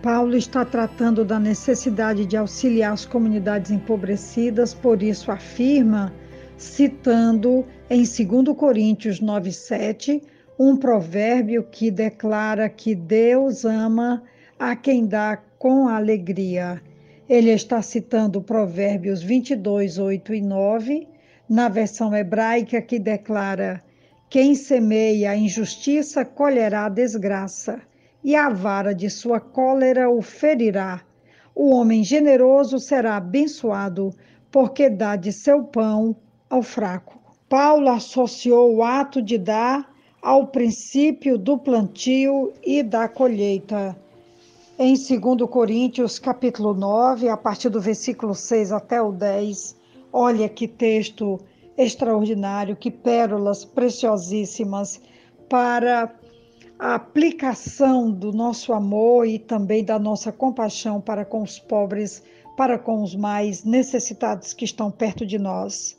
Paulo está tratando da necessidade de auxiliar as comunidades empobrecidas, por isso afirma, citando em 2 Coríntios 9:7, um provérbio que declara que Deus ama a quem dá com alegria. Ele está citando Provérbios 22, 8 e 9, na versão hebraica, que declara: quem semeia a injustiça colherá a desgraça, e a vara de sua cólera o ferirá. O homem generoso será abençoado, porque dá de seu pão ao fraco. Paulo associou o ato de dar ao princípio do plantio e da colheita. Em 2 Coríntios, capítulo 9, a partir do versículo 6 até o 10, olha que texto extraordinário, que pérolas preciosíssimas para a aplicação do nosso amor e também da nossa compaixão para com os pobres, para com os mais necessitados que estão perto de nós.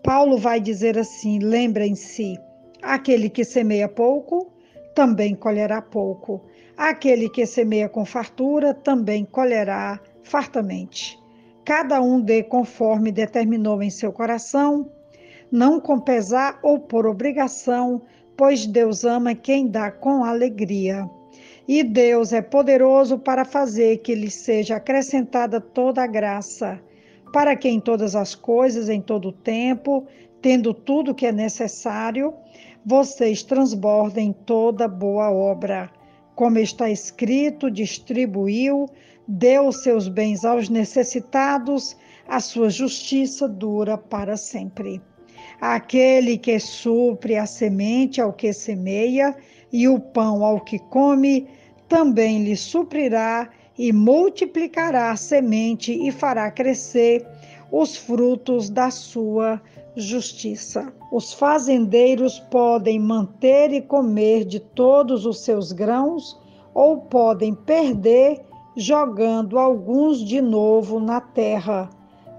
Paulo vai dizer assim: lembrem-se, aquele que semeia pouco, também colherá pouco. Aquele que semeia com fartura, também colherá fartamente. Cada um dê conforme determinou em seu coração, não com pesar ou por obrigação, pois Deus ama quem dá com alegria. E Deus é poderoso para fazer que lhe seja acrescentada toda a graça, para que em todas as coisas, em todo o tempo, tendo tudo que é necessário, vocês transbordem toda boa obra. Como está escrito, distribuiu, deu os seus bens aos necessitados, a sua justiça dura para sempre. Aquele que supre a semente ao que semeia e o pão ao que come, também lhe suprirá e multiplicará a semente e fará crescer os frutos da sua justiça. Os fazendeiros podem manter e comer de todos os seus grãos, ou podem perder jogando alguns de novo na terra.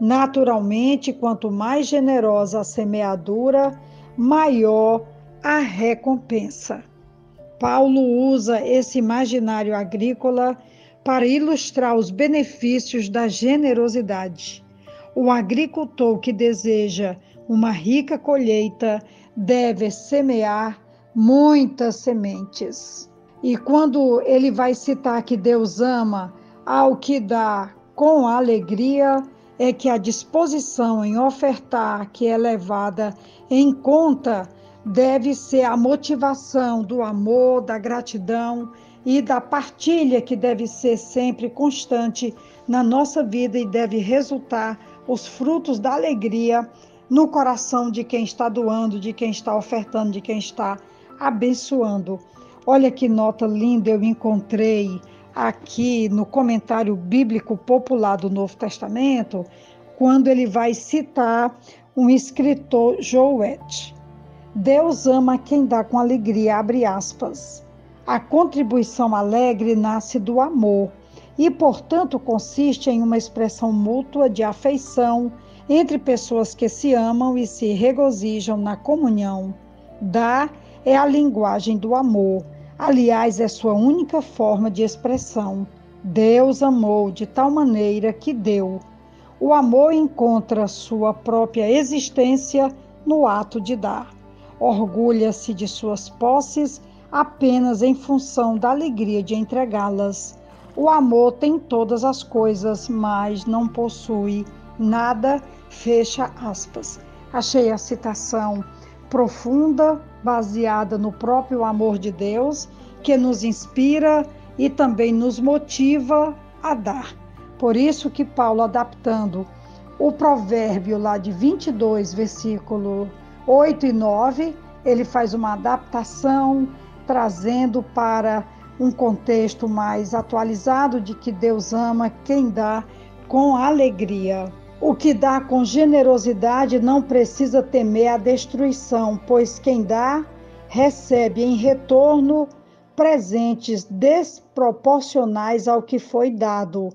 Naturalmente, quanto mais generosa a semeadura, maior a recompensa. Paulo usa esse imaginário agrícola para ilustrar os benefícios da generosidade. O agricultor que deseja uma rica colheita deve semear muitas sementes. E quando ele vai citar que Deus ama ao que dá com alegria, é que a disposição em ofertar, que é levada em conta, deve ser a motivação do amor, da gratidão e da partilha, que deve ser sempre constante na nossa vida e deve resultar os frutos da alegria no coração de quem está doando, de quem está ofertando, de quem está abençoando. Olha que nota linda eu encontrei aqui no comentário bíblico popular do Novo Testamento, quando ele vai citar um escritor, Joete. Deus ama quem dá com alegria, abre aspas. A contribuição alegre nasce do amor e, portanto, consiste em uma expressão mútua de afeição entre pessoas que se amam e se regozijam na comunhão. Dar é a linguagem do amor. Aliás, é sua única forma de expressão. Deus amou de tal maneira que deu. O amor encontra sua própria existência no ato de dar. Orgulha-se de suas posses apenas em função da alegria de entregá-las. O amor tem todas as coisas, mas não possui nada, fecha aspas. Achei a citação profunda, baseada no próprio amor de Deus, que nos inspira e também nos motiva a dar. Por isso que Paulo, adaptando o provérbio lá de 22, versículo 8 e 9, ele faz uma adaptação, trazendo para um contexto mais atualizado de que Deus ama quem dá com alegria. O que dá com generosidade não precisa temer a destruição, pois quem dá recebe em retorno presentes desproporcionais ao que foi dado.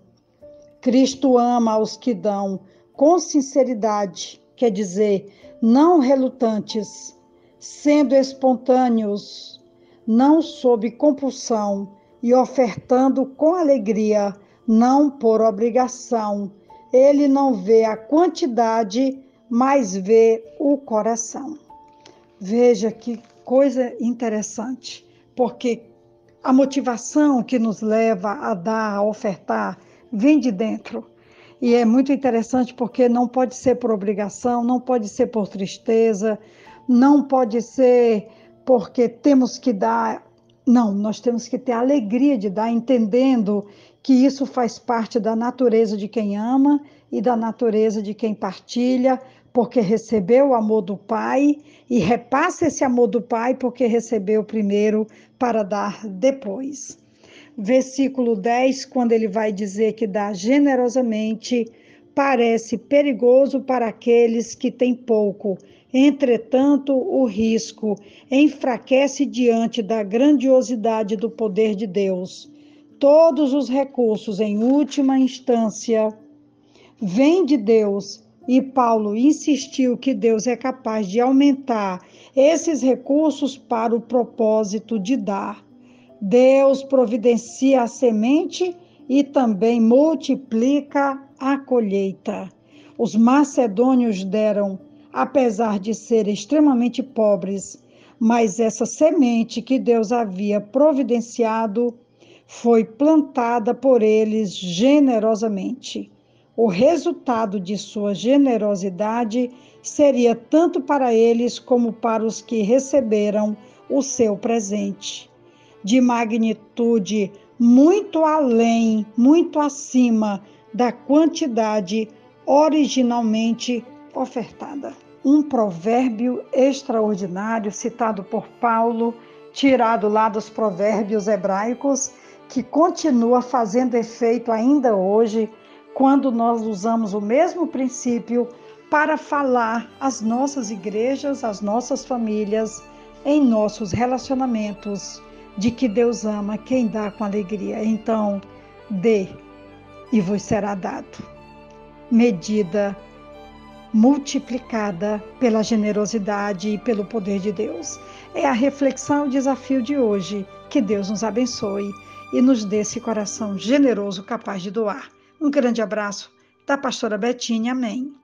Cristo ama aos que dão com sinceridade, quer dizer, não relutantes, sendo espontâneos, não sob compulsão, e ofertando com alegria, não por obrigação. Ele não vê a quantidade, mas vê o coração. Veja que coisa interessante, porque a motivação que nos leva a dar, a ofertar, vem de dentro. E é muito interessante porque não pode ser por obrigação, não pode ser por tristeza, não pode ser porque temos que dar. Não, nós temos que ter a alegria de dar, entendendo que isso faz parte da natureza de quem ama e da natureza de quem partilha, porque recebeu o amor do Pai e repassa esse amor do Pai porque recebeu primeiro para dar depois. Versículo 10, quando ele vai dizer que dá generosamente, parece perigoso para aqueles que têm pouco. Entretanto, o risco enfraquece diante da grandiosidade do poder de Deus. Todos os recursos, em última instância, vêm de Deus, e Paulo insistiu que Deus é capaz de aumentar esses recursos para o propósito de dar. Deus providencia a semente e também multiplica a colheita. Os macedônios deram, apesar de serem extremamente pobres, mas essa semente que Deus havia providenciado foi plantada por eles generosamente. O resultado de sua generosidade seria tanto para eles como para os que receberam o seu presente, de magnitude muito além, muito acima da quantidade originalmente ofertada. Um provérbio extraordinário citado por Paulo, tirado lá dos provérbios hebraicos, que continua fazendo efeito ainda hoje, quando nós usamos o mesmo princípio para falar às nossas igrejas, às nossas famílias, em nossos relacionamentos, de que Deus ama quem dá com alegria. Então, dê e vos será dado. Medida multiplicada pela generosidade e pelo poder de Deus. É a reflexão e o desafio de hoje. Que Deus nos abençoe e nos dê esse coração generoso capaz de doar. Um grande abraço da pastora Betinha. Amém.